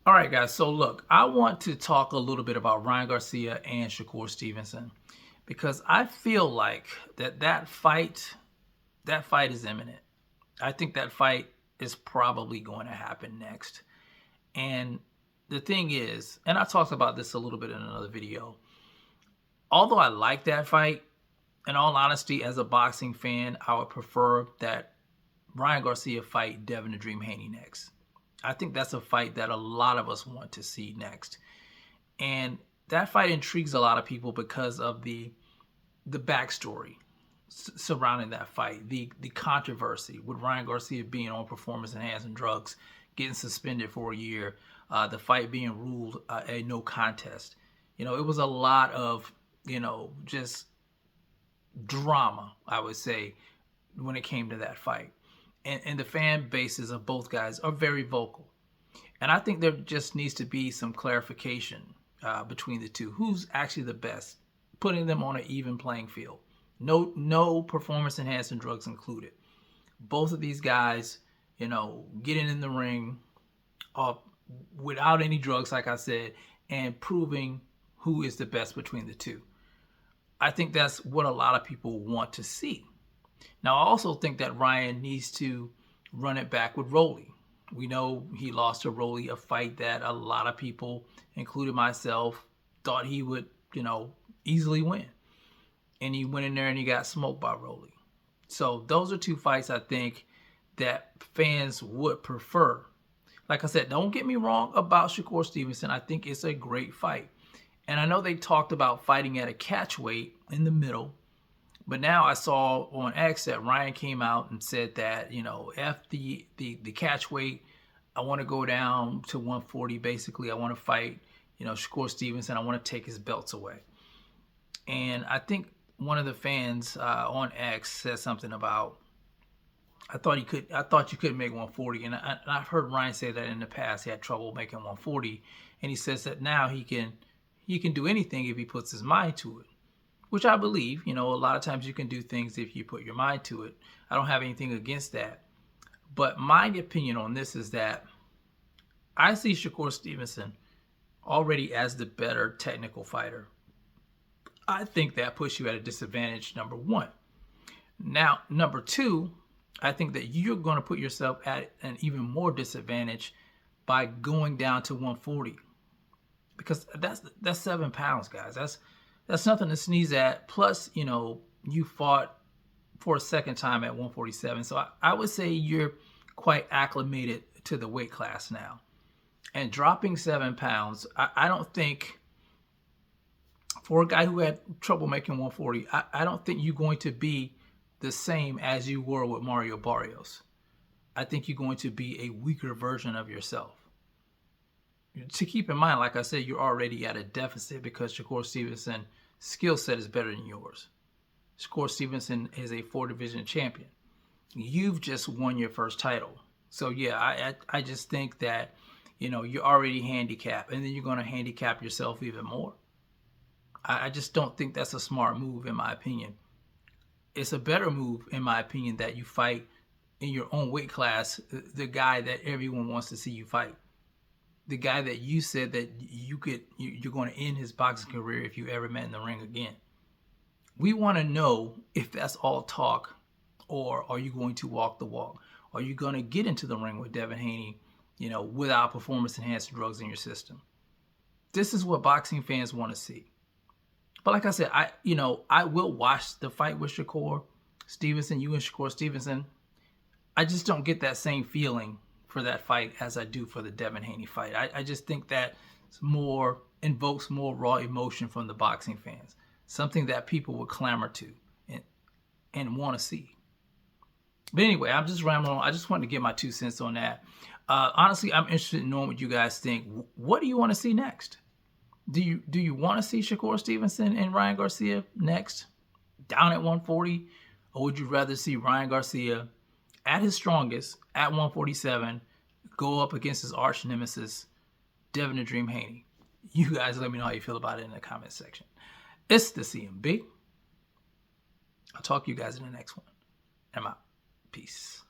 All right, guys. So look, I want to talk a little bit about Ryan Garcia and Shakur Stevenson because I feel like that fight is imminent. I think that fight is probably going to happen next. And the thing is, and I talked about this a little bit in another video. Although I like that fight, in all honesty, as a boxing fan, I would prefer that Ryan Garcia fight Devin the Dream Haney next. I think that's a fight that a lot of us want to see next. And that fight intrigues a lot of people because of the backstory surrounding that fight, the controversy with Ryan Garcia being on performance enhancing drugs, getting suspended for a year, the fight being ruled a no contest. It was a lot of just drama, I would say, when it came to that fight. And the fan bases of both guys are very vocal. And I think there just needs to be some clarification between the two. Who's actually the best? Putting them on an even playing field. No performance enhancing drugs included. Both of these guys, getting in the ring without any drugs, like I said, and proving who is the best between the two. I think that's what a lot of people want to see. Now, I also think that Ryan needs to run it back with Rolly. We know he lost to Rolly, a fight that a lot of people, including myself, thought he would, easily win. And he went in there and he got smoked by Rolly. So those are two fights I think that fans would prefer. Like I said, don't get me wrong about Shakur Stevenson. I think it's a great fight. And I know they talked about fighting at a catch weight in the middle. But now I saw on X that Ryan came out and said that, F the catch weight. I want to go down to 140. Basically, I want to fight, Shakur Stevenson. I want to take his belts away. And I think one of the fans on X said something about, I thought you could make 140. And I've heard Ryan say that in the past. He had trouble making 140. And he says that now he can do anything if he puts his mind to it. Which I believe, a lot of times you can do things if you put your mind to it. I don't have anything against that. But my opinion on this is that I see Shakur Stevenson already as the better technical fighter. I think that puts you at a disadvantage, number one. Now, number two, I think that you're going to put yourself at an even more disadvantage by going down to 140. Because that's 7 pounds, guys. That's nothing to sneeze at. Plus, you fought for a second time at 147. So I would say you're quite acclimated to the weight class now. And dropping 7 pounds, I don't think, for a guy who had trouble making 140, I don't think you're going to be the same as you were with Mario Barrios. I think you're going to be a weaker version of yourself. To keep in mind, like I said, you're already at a deficit because Shakur Stevenson skill set is better than yours. Shakur Stevenson is a 4-division champion. You've just won your first title. So yeah, I just think that, you're already handicapped and then you're going to handicap yourself even more. I just don't think that's a smart move in my opinion. It's a better move in my opinion that you fight in your own weight class, the guy that everyone wants to see you fight. The guy that you said that you're going to end his boxing career if you ever met in the ring again. We want to know if that's all talk, or are you going to walk the walk? Are you going to get into the ring with Devin Haney, without performance-enhancing drugs in your system? This is what boxing fans want to see. But like I said, I will watch the fight with Shakur Stevenson, you and Shakur Stevenson. I just don't get that same feeling for that fight as I do for the Devin Haney fight. I just think that invokes more raw emotion from the boxing fans. Something that people would clamor to and want to see. But anyway, I'm just rambling on. I just wanted to get my 2 cents on that. Honestly, I'm interested in knowing what you guys think. What do you want to see next? Do you want to see Shakur Stevenson and Ryan Garcia next, down at 140? Or would you rather see Ryan Garcia at his strongest, at 147, go up against his arch nemesis, Devin the Dream Haney? You guys let me know how you feel about it in the comment section. It's the CMB. I'll talk to you guys in the next one. I'm out. Peace.